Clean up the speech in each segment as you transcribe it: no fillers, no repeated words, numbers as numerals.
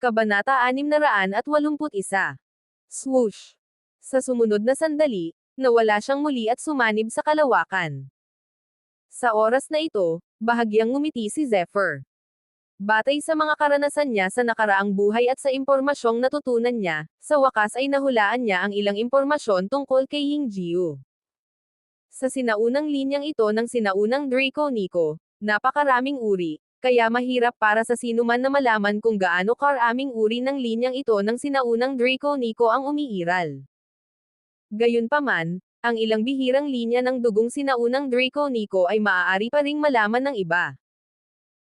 Kabanata 681. Swoosh! Sa sumunod na sandali, nawala siyang muli at sumanib sa kalawakan. Sa oras na ito, bahagyang ngumiti si Zephyr. Batay sa mga karanasan niya sa nakaraang buhay at sa impormasyong natutunan niya, sa wakas ay nahulaan niya ang ilang impormasyon tungkol kay Yingjiu. Sa sinaunang linyang ito ng sinaunang Draco Nico, napakaraming uri, kaya mahirap para sa sinuman na malaman kung gaano karaming uri ng linyang ito ng sinaunang Draco Nico ang umiiral. Gayunpaman, ang ilang bihirang linya ng dugong sinaunang Draco Nico ay maaari pa ring malaman ng iba.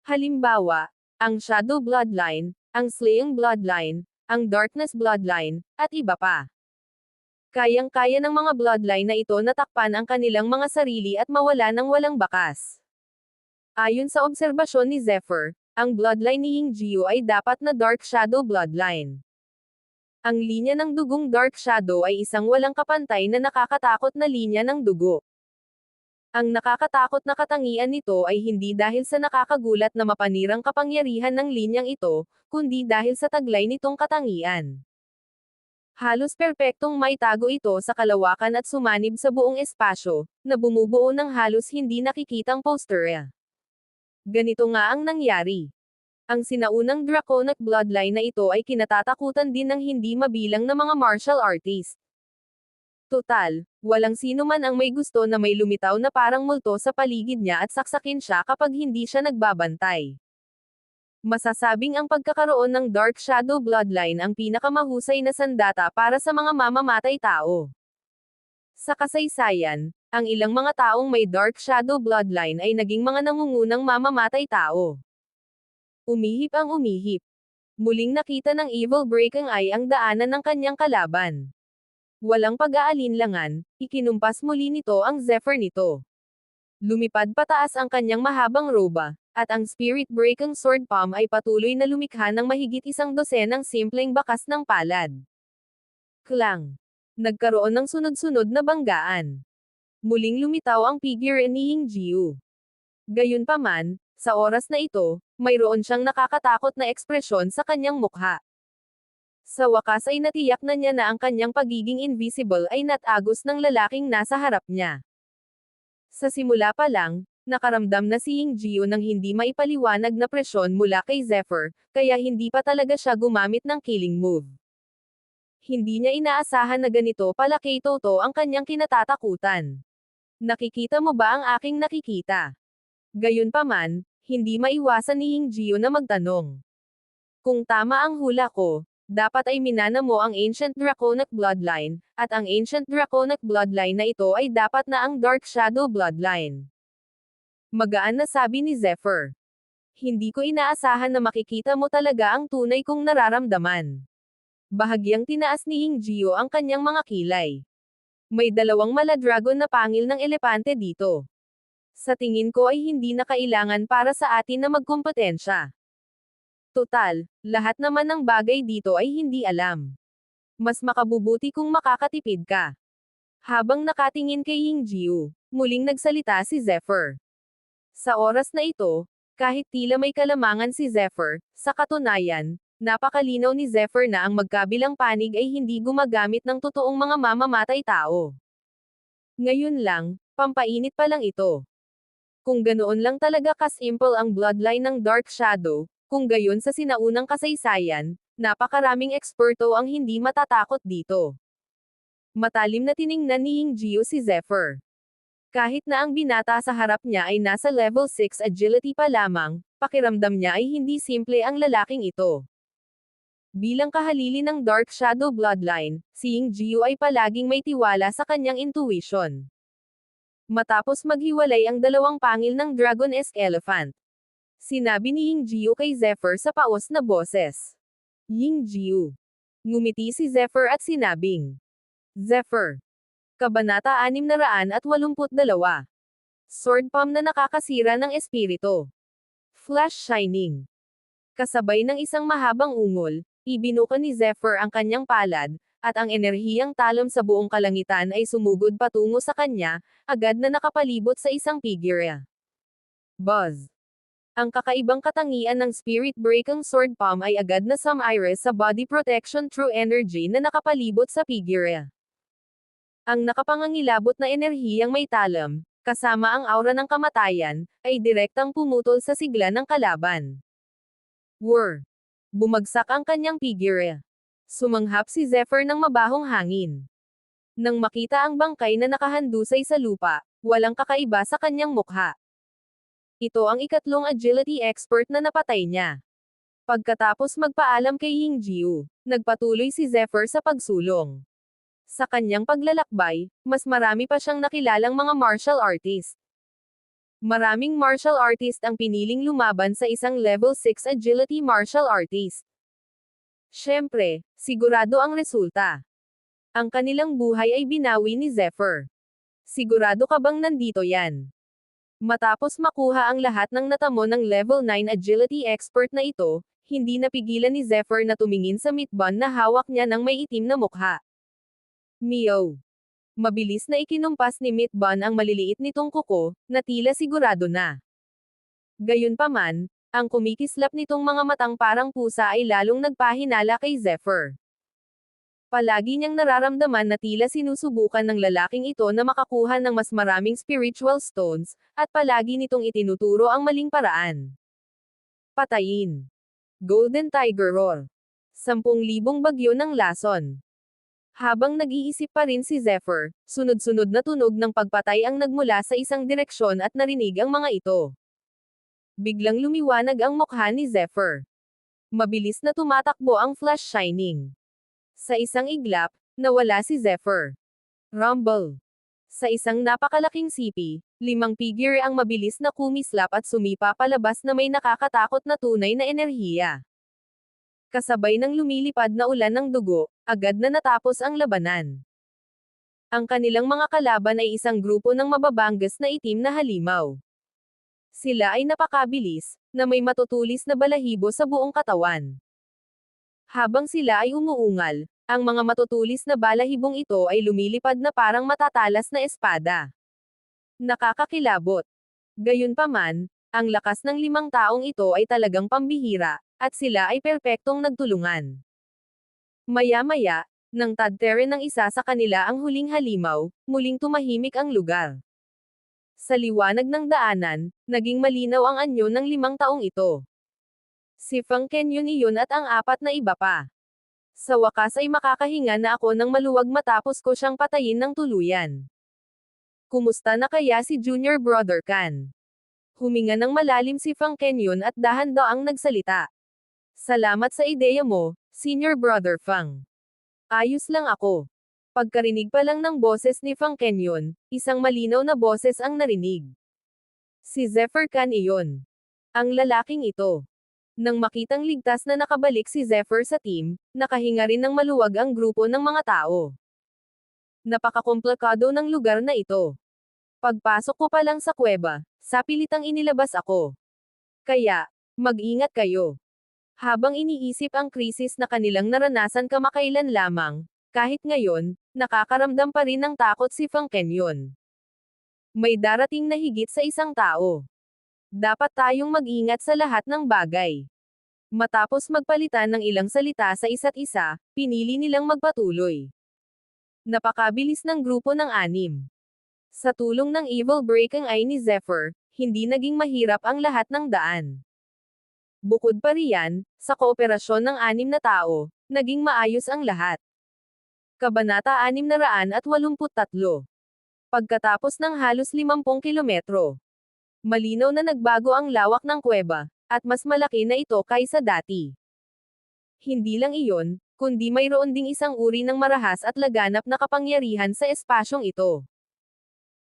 Halimbawa, ang Shadow Bloodline, ang Slaying Bloodline, ang Darkness Bloodline, at iba pa. Kayang-kaya ng mga bloodline na ito na takpan ang kanilang mga sarili at mawala ng walang bakas. Ayon sa obserbasyon ni Zephyr, ang bloodline ni Yingjiu ay dapat na Dark Shadow Bloodline. Ang linya ng dugong Dark Shadow ay isang walang kapantay na nakakatakot na linya ng dugo. Ang nakakatakot na katangian nito ay hindi dahil sa nakakagulat na mapanirang kapangyarihan ng linyang ito, kundi dahil sa taglay nitong katangian. Halos perpektong maitago ito sa kalawakan at sumanib sa buong espasyo, na bumubuo ng halos hindi nakikitang posterya. Ganito nga ang nangyari. Ang sinaunang draconic bloodline na ito ay kinatatakutan din ng hindi mabilang na mga martial artist. Total, walang sino man ang may gusto na may lumitaw na parang multo sa paligid niya at saksakin siya kapag hindi siya nagbabantay. Masasabing ang pagkakaroon ng Dark Shadow Bloodline ang pinakamahusay na sandata para sa mga mamamatay tao. Sa kasaysayan, ang ilang mga taong may Dark Shadow Bloodline ay naging mga nangungunang mamamatay tao. Umihip ang umihip. Muling nakita ng Evil Breaking Eye ang daanan ng kanyang kalaban. Walang pag-aalinlangan, ikinumpas muli nito ang Zephyr nito. Lumipad pataas ang kanyang mahabang roba, at ang Spirit-Breaking Sword Palm ay patuloy na lumikha ng mahigit 12 simpleng bakas ng palad. Klang! Nagkaroon ng sunod-sunod na banggaan. Muling lumitaw ang figure ni Yingjiu. Gayunpaman, sa oras na ito, mayroon siyang nakakatakot na ekspresyon sa kanyang mukha. Sa wakas ay natiyak na niya na ang kanyang pagiging invisible ay natagos ng lalaking nasa harap niya. Sa simula pa lang, nakaramdam na si Yingjiu ng hindi maipaliwanag na presyon mula kay Zephyr, kaya hindi pa talaga siya gumamit ng killing move. Hindi niya inaasahan na ganito pala kay Toto ang kanyang kinatatakutan. Nakikita mo ba ang aking nakikita? Gayunpaman, hindi maiwasan ni Yingjiu na magtanong. Kung tama ang hula ko, dapat ay minana mo ang Ancient Draconic Bloodline, at ang Ancient Draconic Bloodline na ito ay dapat na ang Dark Shadow Bloodline. Magaan na sabi ni Zephyr. Hindi ko inaasahan na makikita mo talaga ang tunay kong nararamdaman. Bahagyang tinaas ni Yingjiu ang kanyang mga kilay. May dalawang mala-dragon na pangil ng elepante dito. Sa tingin ko ay hindi na kailangan para sa atin na magkompetensya. Total, lahat naman ng bagay dito ay hindi alam. Mas makabubuti kung makakatipid ka. Habang nakatingin kay Yingjiu, muling nagsalita si Zephyr. Sa oras na ito, kahit tila may kalamangan si Zephyr, sa katunayan, napakalinaw ni Zephyr na ang magkabilang panig ay hindi gumagamit ng totoong mga mamamatay tao. Ngayon lang, pampainit pa lang ito. Kung ganoon lang talaga kasimple ang bloodline ng Dark Shadow, kung gayon sa sinaunang kasaysayan, napakaraming eksperto ang hindi matatakot dito. Matalim na tiningnan ni Yingjiu si Zephyr. Kahit na ang binata sa harap niya ay nasa level 6 agility pa lamang, pakiramdam niya ay hindi simple ang lalaking ito. Bilang kahalili ng Dark Shadow Bloodline, si Yingjiu ay palaging may tiwala sa kanyang intuition. Matapos maghiwalay ang dalawang pangil ng Dragon-esque Elephant, sinabi ni Yingjiu kay Zephyr sa paos na boses. Yingjiu. Ngumiti si Zephyr at sinabing. Zephyr. Kabanata 682. Sword Palm na nakakasira ng espiritu. Flash Shining. Kasabay ng isang mahabang ungol, ibinuka ni Zephyr ang kanyang palad, at ang enerhiyang talon sa buong kalangitan ay sumugod patungo sa kanya, agad na nakapalibot sa isang figure. Buzz! Ang kakaibang katangian ng Spirit Breaking Sword Palm ay agad na sumairas sa body protection true energy na nakapalibot sa figure. Ang nakapangangilabot na enerhiyang may talam, kasama ang aura ng kamatayan, ay direktang pumutol sa sigla ng kalaban. Whir! Bumagsak ang kanyang figure. Sumanghap si Zephyr ng mabahong hangin. Nang makita ang bangkay na nakahandusay sa lupa, walang kakaiba sa kanyang mukha. Ito ang ikatlong agility expert na napatay niya. Pagkatapos magpaalam kay Yingjiu, nagpatuloy si Zephyr sa pagsulong. Sa kanyang paglalakbay, mas marami pa siyang nakilalang mga martial artist. Maraming martial artist ang piniling lumaban sa isang level 6 agility martial artist. Siyempre, sigurado ang resulta. Ang kanilang buhay ay binawi ni Zephyr. Sigurado ka bang nandito yan? Matapos makuha ang lahat ng natamo ng level 9 agility expert na ito, hindi napigilan ni Zephyr na tumingin sa meatbun na hawak niya ng may itim na mukha. Meow! Mabilis na ikinumpas ni Meatbun ang maliliit nitong kuko, na tila sigurado na. Gayunpaman, ang kumikislap nitong mga matang parang pusa ay lalong nagpahinala kay Zephyr. Palagi niyang nararamdaman na tila sinusubukan ng lalaking ito na makakuha ng mas maraming spiritual stones, at palagi nitong itinuturo ang maling paraan. Patayin. Golden Tiger Roar. 10,000 bagyo ng lason. Habang nag-iisip pa rin si Zephyr, sunod-sunod na tunog ng pagpatay ang nagmula sa isang direksyon at narinig ang mga ito. Biglang lumiwanag ang mukha ni Zephyr. Mabilis na tumatakbo ang flash shining. Sa isang iglap, nawala si Zephyr. Rumble. Sa isang napakalaking sipi, 5 figure ang mabilis na kumislap at sumipa palabas na may nakakatakot na tunay na enerhiya. Kasabay ng lumilipad na ulan ng dugo, agad na natapos ang labanan. Ang kanilang mga kalaban ay isang grupo ng mababanggas na itim na halimaw. Sila ay napakabilis, na may matutulis na balahibo sa buong katawan. Habang sila ay umuungal, ang mga matutulis na balahibong ito ay lumilipad na parang matatalas na espada. Nakakakilabot. Gayunpaman, ang lakas ng 5 taong ito ay talagang pambihira, at sila ay perpektong nagtulungan. Maya-maya, nang tadtere ng isa sa kanila ang huling halimaw, muling tumahimik ang lugar. Sa liwanag ng daanan, naging malinaw ang anyo ng 5 taong ito. Si Feng Kenyon iyon at ang 4 na iba pa. Sa wakas ay makakahinga na ako ng maluwag matapos ko siyang patayin ng tuluyan. Kumusta na kaya si Junior Brother Kan? Huminga ng malalim si Feng Kenyon at dahan-daang nagsalita. Salamat sa ideya mo, Senior Brother Feng. Ayos lang ako. Pagkarinig pa lang ng boses ni Feng Kenyon, isang malinaw na boses ang narinig. Si Zephyr Kan iyon. Ang lalaking ito. Nang makitang ligtas na nakabalik si Zephyr sa team, nakahinga rin ng maluwag ang grupo ng mga tao. Napakakomplikado ng lugar na ito. Pagpasok ko pa lang sa kuweba, sapilitang inilabas ako. Kaya, mag-ingat kayo. Habang iniisip ang krisis na kanilang naranasan kamakailan lamang, kahit ngayon, nakakaramdam pa rin ng takot si Feng Kenyon. May darating na higit sa isang tao. Dapat tayong mag-ingat sa lahat ng bagay. Matapos magpalitan ng ilang salita sa isa't isa, pinili nilang magpatuloy. Napakabilis ng grupo ng 6. Sa tulong ng Evil Breaking Eye ni Zephyr, hindi naging mahirap ang lahat ng daan. Bukod pa riyan, sa kooperasyon ng 6 na tao, naging maayos ang lahat. Kabanata 683. Pagkatapos ng halos 50 kilometro. Malinaw na nagbago ang lawak ng kuweba, at mas malaki na ito kaysa dati. Hindi lang iyon, kundi mayroon ding isang uri ng marahas at laganap na kapangyarihan sa espasyong ito.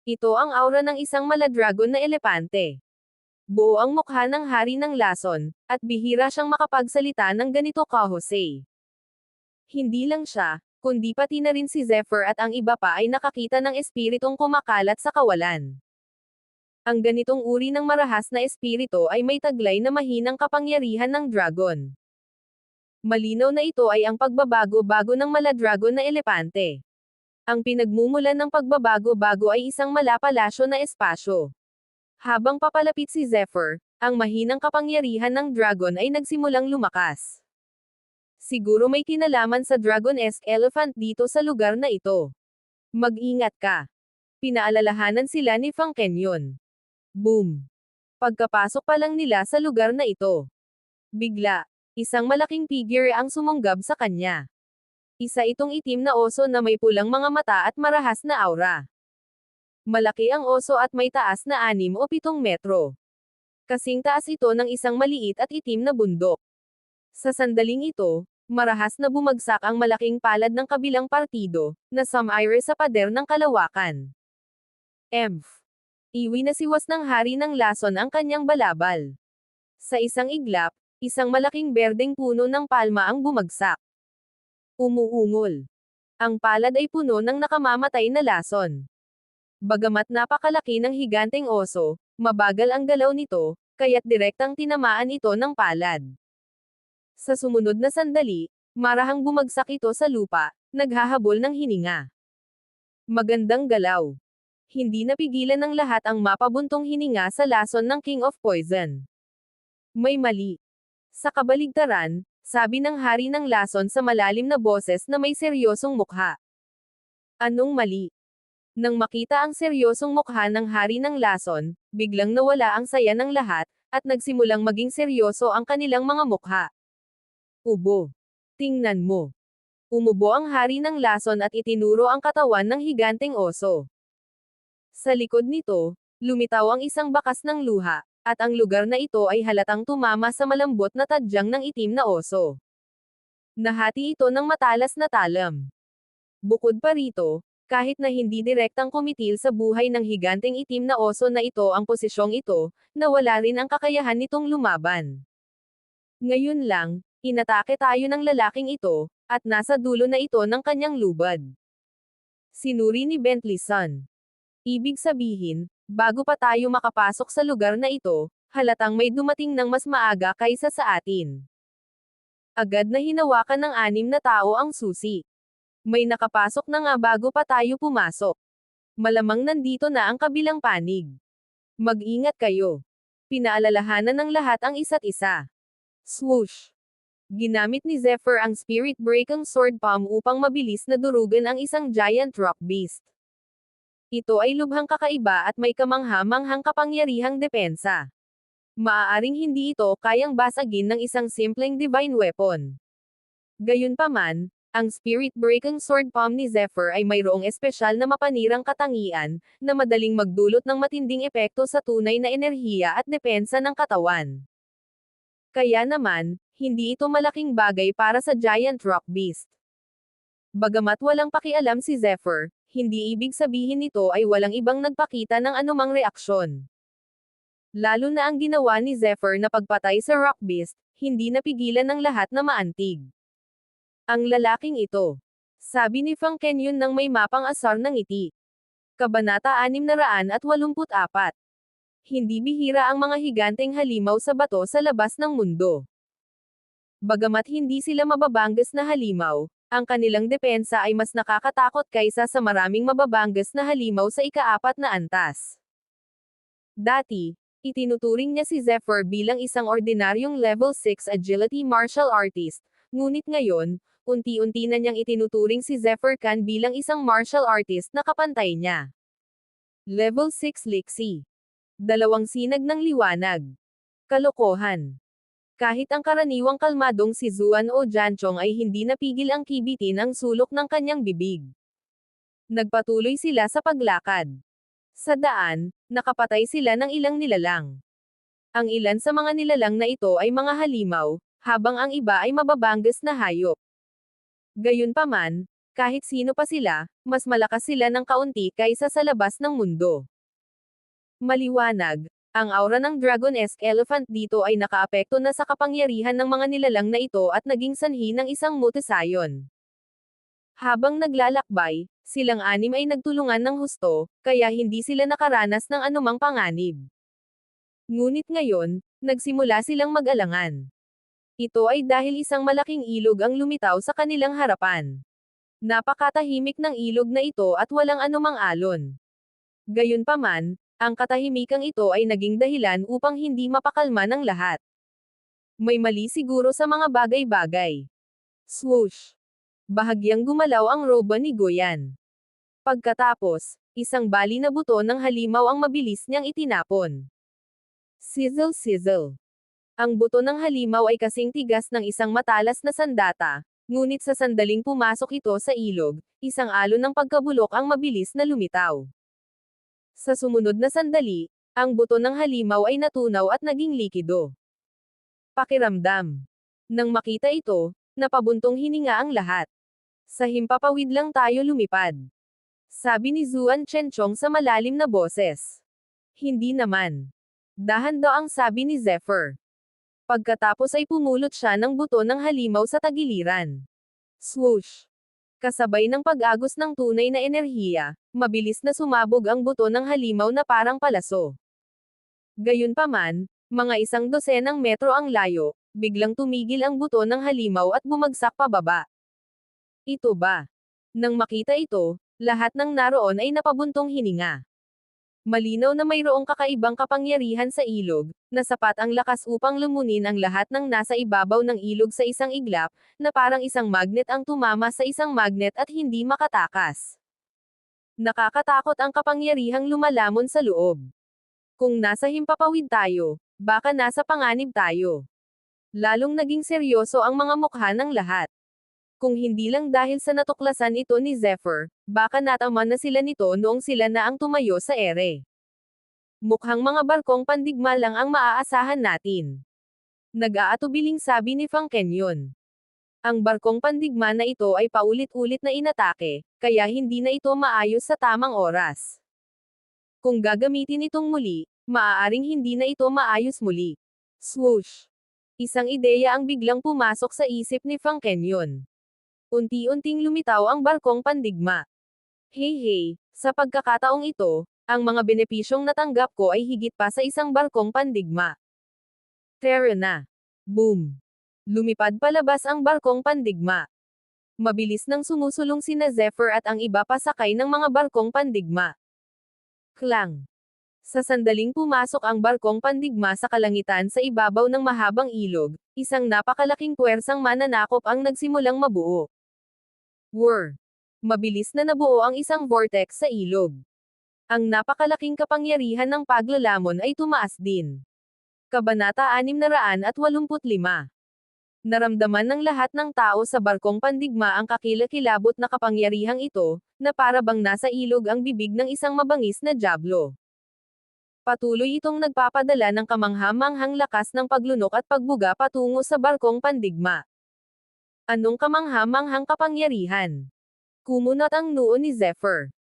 Ito ang aura ng isang maladragon na elepante. Buo ang mukha ng hari ng lason, at bihira siyang makapagsalita ng ganito kahusay. Hindi lang siya, kundi pati na rin si Zephyr at ang iba pa ay nakakita ng espiritong kumakalat sa kawalan. Ang ganitong uri ng marahas na espiritu ay may taglay na mahinang kapangyarihan ng dragon. Malinaw na ito ay ang pagbabago-bago ng maladragon na elepante. Ang pinagmumulan ng pagbabago-bago ay isang malapalasyo na espasyo. Habang papalapit si Zephyr, ang mahinang kapangyarihan ng dragon ay nagsimulang lumakas. Siguro may kinalaman sa dragon-esque elephant dito sa lugar na ito. Mag-ingat ka. Pinaalalahanan sila ni Fang Kenyon. Boom! Pagkapasok pa lang nila sa lugar na ito. Bigla, isang malaking figure ang sumunggab sa kanya. Isa itong itim na oso na may pulang mga mata at marahas na aura. Malaki ang oso at may taas na 6 o 7 metro. Kasing taas ito ng isang maliit at itim na bundok. Sa sandaling ito, marahas na bumagsak ang malaking palad ng kabilang partido, na sumire sa pader ng kalawakan. Iwi na siwas ng hari ng lason ang kanyang balabal. Sa isang iglap, isang malaking berdeng puno ng palma ang bumagsak. Umuungol. Ang palad ay puno ng nakamamatay na lason. Bagamat napakalaki ng higanteng oso, mabagal ang galaw nito, kaya't direktang tinamaan ito ng palad. Sa sumunod na sandali, marahang bumagsak ito sa lupa, naghahabol ng hininga. Magandang galaw. Hindi napigilan ng lahat ang mapabuntong hininga sa lason ng King of Poison. May mali. Sa kabaligtaran, sabi ng hari ng lason sa malalim na boses na may seryosong mukha. Anong mali? Nang makita ang seryosong mukha ng hari ng lason, biglang nawala ang saya ng lahat, at nagsimulang maging seryoso ang kanilang mga mukha. Ubo. Tingnan mo. Umubo ang hari ng lason at itinuro ang katawan ng higanteng oso. Sa likod nito, lumitaw ang isang bakas ng luha, at ang lugar na ito ay halatang tumama sa malambot na tadyang ng itim na oso. Nahati ito ng matalas na talam. Bukod pa rito, kahit na hindi direktang kumitil sa buhay ng higanteng itim na oso na ito ang posisyong ito, nawala rin ang kakayahan nitong lumaban. Ngayon lang, inatake tayo ng lalaking ito, at nasa dulo na ito ng kanyang lubad. Sinuri ni Bentley Sun. Ibig sabihin, bago pa tayo makapasok sa lugar na ito, halatang may dumating ng mas maaga kaysa sa atin. Agad na hinawakan ng 6 na tao ang susi. May nakapasok na nga bago pa tayo pumasok. Malamang nandito na ang kabilang panig. Mag-ingat kayo. Pinaalalahanan ng lahat ang isa't isa. Swoosh! Ginamit ni Zephyr ang Spirit Breaking Sword Palm upang mabilis na durugan ang isang giant rock beast. Ito ay lubhang kakaiba at may kamangha-manghang kapangyarihang depensa. Maaaring hindi ito kayang basagin ng isang simpleng divine weapon. Gayunpaman, ang Spirit Breaking Sword Palm ni Zephyr ay mayroong espesyal na mapanirang katangian, na madaling magdulot ng matinding epekto sa tunay na enerhiya at depensa ng katawan. Kaya naman, hindi ito malaking bagay para sa giant rock beast. Bagamat walang pakialam si Zephyr, hindi ibig sabihin nito ay walang ibang nagpakita ng anumang reaksyon. Lalo na ang ginawa ni Zephyr na pagpatay sa rock beast, hindi napigilan ng lahat na maantig. Ang lalaking ito. Sabi ni Fang Kenyon nang may mapang asar ng ngiti. Kabanata 684. Hindi bihira ang mga higanteng halimaw sa bato sa labas ng mundo. Bagamat hindi sila mababanggas na halimaw, ang kanilang depensa ay mas nakakatakot kaysa sa maraming mababanggas na halimaw sa ika-4 na antas. Dati, itinuturing niya si Zephyr bilang isang ordinaryong level 6 agility martial artist, ngunit ngayon, unti-unti na niyang itinuturing si Zephyr Khan bilang isang martial artist na kapantay niya. Level 6 Lixi. 2 sinag ng liwanag. Kalokohan. Kahit ang karaniwang kalmadong si Zuan o Janchong ay hindi napigil ang kibitin ang sulok ng kanyang bibig. Nagpatuloy sila sa paglakad. Sa daan, nakapatay sila ng ilang nilalang. Ang ilan sa mga nilalang na ito ay mga halimaw, habang ang iba ay mababanggas na hayop. Gayunpaman, kahit sino pa sila, mas malakas sila ng kaunti kaysa sa labas ng mundo. Maliwanag, ang aura ng dragon-esque elephant dito ay nakaapekto na sa kapangyarihan ng mga nilalang na ito at naging sanhi ng isang mutasayon. Habang naglalakbay, silang 6 ay nagtulungan ng husto, kaya hindi sila nakaranas ng anumang panganib. Ngunit ngayon, nagsimula silang mag-alangan. Ito ay dahil isang malaking ilog ang lumitaw sa kanilang harapan. Napakatahimik ng ilog na ito at walang anumang alon. Gayunpaman, Ang katahimikang ito ay naging dahilan upang hindi mapakalma ng lahat. May mali siguro sa mga bagay-bagay. Swoosh! Bahagyang gumalaw ang roba ni Goyan. Pagkatapos, isang bali na buto ng halimaw ang mabilis niyang itinapon. Sizzle-sizzle. Ang buto ng halimaw ay kasing tigas ng isang matalas na sandata, ngunit sa sandaling pumasok ito sa ilog, isang alon ng pagkabulok ang mabilis na lumitaw. Sa sumunod na sandali, ang buto ng halimaw ay natunaw at naging likido. Pakiramdam. Nang makita ito, napabuntong hininga ang lahat. Sa himpapawid lang tayo lumipad. Sabi ni Zuan Chenchong sa malalim na boses. Hindi naman. Dahan daw ang sabi ni Zephyr. Pagkatapos ay pumulot siya ng buto ng halimaw sa tagiliran. Swoosh! Kasabay ng pag-agos ng tunay na enerhiya, mabilis na sumabog ang buto ng halimaw na parang palaso. Gayunpaman, mga 100 metro ang layo, biglang tumigil ang buto ng halimaw at bumagsak pababa. Ito ba? Nang makita ito, lahat ng naroon ay napabuntong hininga. Malinaw na mayroong kakaibang kapangyarihan sa ilog, na sapat ang lakas upang lumunin ang lahat ng nasa ibabaw ng ilog sa isang iglap, na parang isang magnet ang tumama sa isang magnet at hindi makatakas. Nakakatakot ang kapangyarihang lumalamon sa loob. Kung nasa himpapawid tayo, baka nasa panganib tayo. Lalong naging seryoso ang mga mukha ng lahat. Kung hindi lang dahil sa natuklasan ito ni Zephyr, baka natama na sila nito noong sila na ang tumayo sa ere. Mukhang mga barkong pandigma lang ang maaasahan natin. Nag-aatubiling sabi ni Fang Kenyon. Ang barkong pandigma na ito ay paulit-ulit na inatake, kaya hindi na ito maayos sa tamang oras. Kung gagamitin itong muli, maaaring hindi na ito maayos muli. Swoosh! Isang ideya ang biglang pumasok sa isip ni Fang Kenyon. Unti-unting lumitaw ang barkong pandigma. Hey, sa pagkakataong ito, ang mga benepisyong natanggap ko ay higit pa sa isang barkong pandigma. Tara na. Boom! Lumipad palabas ang barkong pandigma. Mabilis nang sumusulong sina Zephyr at ang iba pasakay ng mga barkong pandigma. Klang! Sa sandaling pumasok ang barkong pandigma sa kalangitan sa ibabaw ng mahabang ilog, isang napakalaking puwersang mananakop ang nagsimulang mabuo. Whir! Mabilis na nabuo ang isang vortex sa ilog. Ang napakalaking kapangyarihan ng paglalamon ay tumaas din. Kabanata 685. Naramdaman ng lahat ng tao sa barkong pandigma ang kakilakilabot na kapangyarihang ito, na para bang nasa ilog ang bibig ng isang mabangis na dyablo. Patuloy itong nagpapadala ng kamangha-manghang lakas ng paglunok at pagbuga patungo sa barkong pandigma. Anong kamangha-manghang kapangyarihan? Kumunot ang noo ni Zephyr.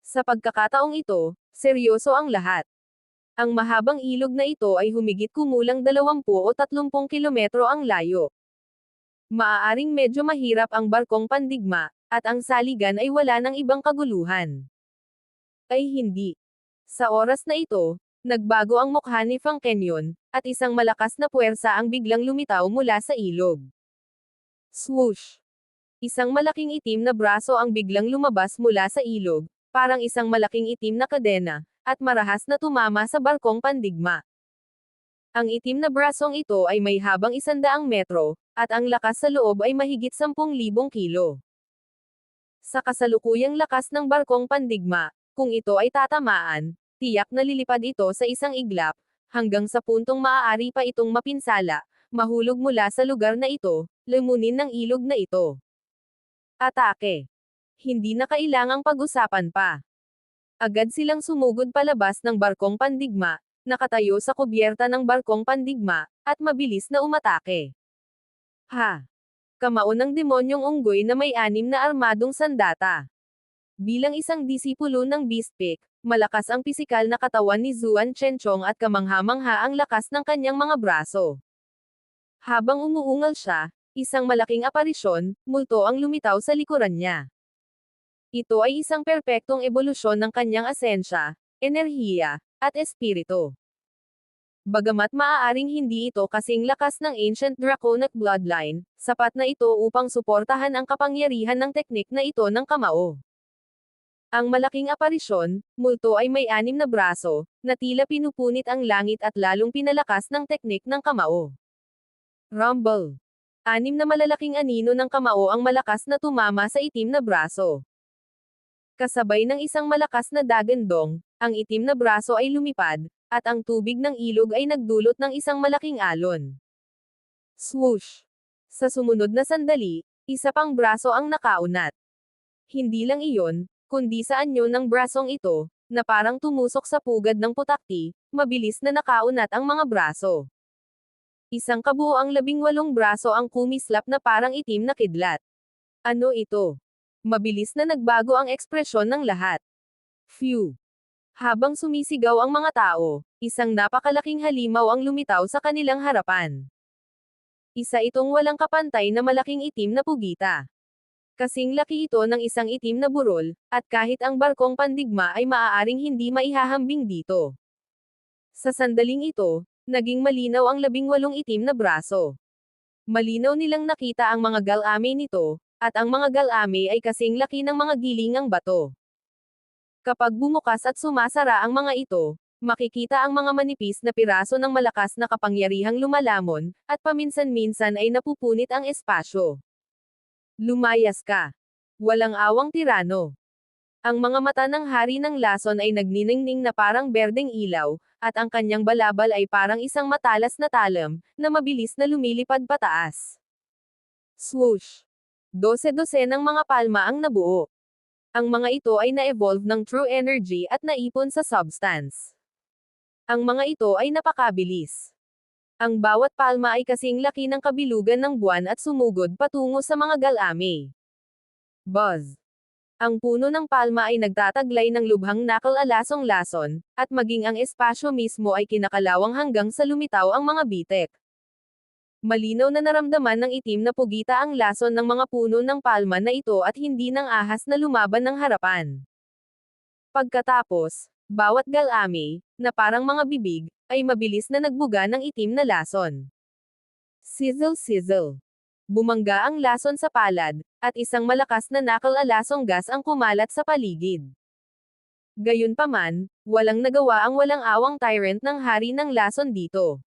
Sa pagkakataong ito, seryoso ang lahat. Ang mahabang ilog na ito ay humigit kumulang 20 o 30 kilometro ang layo. Maaaring medyo mahirap ang barkong pandigma, at ang saligan ay wala ng ibang kaguluhan. Ay hindi. Sa oras na ito, nagbago ang mukha ni Fang Kenyon, at isang malakas na puwersa ang biglang lumitaw mula sa ilog. Swoosh! Isang malaking itim na braso ang biglang lumabas mula sa ilog, parang isang malaking itim na kadena, at marahas na tumama sa barkong pandigma. Ang itim na brasong ito ay may habang 100 metro, at ang lakas sa loob ay mahigit 10,000 kilo. Sa kasalukuyang lakas ng barkong pandigma, kung ito ay tatamaan, tiyak na lilipad ito sa isang iglap, hanggang sa puntong maaari pa itong mapinsala, mahulog mula sa lugar na ito, lumunin ng ilog na ito. Atake. Hindi na kailangang pag-usapan pa. Agad silang sumugod palabas ng barkong pandigma, nakatayo sa kubyerta ng barkong pandigma, at mabilis na umatake. Ha! Kamao ng demonyong unggoy na may 6 na armadong sandata. Bilang isang disipulo ng Beastpeak, malakas ang pisikal na katawan ni Zuan Chenchong at kamangha-mangha ang lakas ng kanyang mga braso. Habang umuungal siya, isang malaking aparisyon, multo ang lumitaw sa likuran niya. Ito ay isang perpektong ebolusyon ng kanyang asensya, enerhiya, at espiritu. Bagamat maaaring hindi ito kasing lakas ng Ancient Draconic Bloodline, sapat na ito upang suportahan ang kapangyarihan ng teknik na ito ng kamao. Ang malaking aparisyon, multo ay may 6 na braso, na tila pinupunit ang langit at lalong pinalakas ng teknik ng kamao. Rumble. 6 na malalaking anino ng kamao ang malakas na tumama sa itim na braso. Kasabay ng isang malakas na dagandong, ang itim na braso ay lumipad, at ang tubig ng ilog ay nagdulot ng isang malaking alon. Swoosh! Sa sumunod na sandali, isa pang braso ang nakaunat. Hindi lang iyon, kundi sa anyo ng brasong ito, na parang tumusok sa pugad ng putakti, mabilis na nakaunat ang mga braso. Isang kabuoang 18 braso ang kumislap na parang itim na kidlat. Ano ito? Mabilis na nagbago ang ekspresyon ng lahat. Phew! Habang sumisigaw ang mga tao, isang napakalaking halimaw ang lumitaw sa kanilang harapan. Isa itong walang kapantay na malaking itim na pugita. Kasing laki ito ng isang itim na burol, at kahit ang barkong pandigma ay maaaring hindi maihahambing dito. Sa sandaling ito, naging malinaw ang 18 itim na braso. Malinaw nilang nakita ang mga galame nito, at ang mga galame ay kasing laki ng mga gilingang bato. Kapag bumukas at sumasara ang mga ito, makikita ang mga manipis na piraso ng malakas na kapangyarihang lumalamon, at paminsan-minsan ay napupunit ang espasyo. Lumayas ka. Walang awang tirano. Ang mga mata ng hari ng lason ay nagniningning na parang berdeng ilaw, at ang kanyang balabal ay parang isang matalas na talam, na mabilis na lumilipad pataas. Swoosh! 12 ng mga palma ang nabuo. Ang mga ito ay na-evolve ng true energy at naipon sa substance. Ang mga ito ay napakabilis. Ang bawat palma ay kasing laki ng kabilugan ng buwan at sumugod patungo sa mga galame. Buzz! Ang puno ng palma ay nagtataglay ng lubhang nakal-alasong lason, at maging ang espasyo mismo ay kinakalawang hanggang sa lumitaw ang mga bitek. Malinaw na naramdaman ng itim na pugita ang lason ng mga puno ng palma na ito at hindi ng ahas na lumaban ng harapan. Pagkatapos, bawat galame, na parang mga bibig, ay mabilis na nagbuga ng itim na lason. Sizzle-sizzle. Bumangga ang lason sa palad, at isang malakas na nakal-alasong gas ang kumalat sa paligid. Gayunpaman, walang nagawa ang walang awang tyrant ng hari ng lason dito.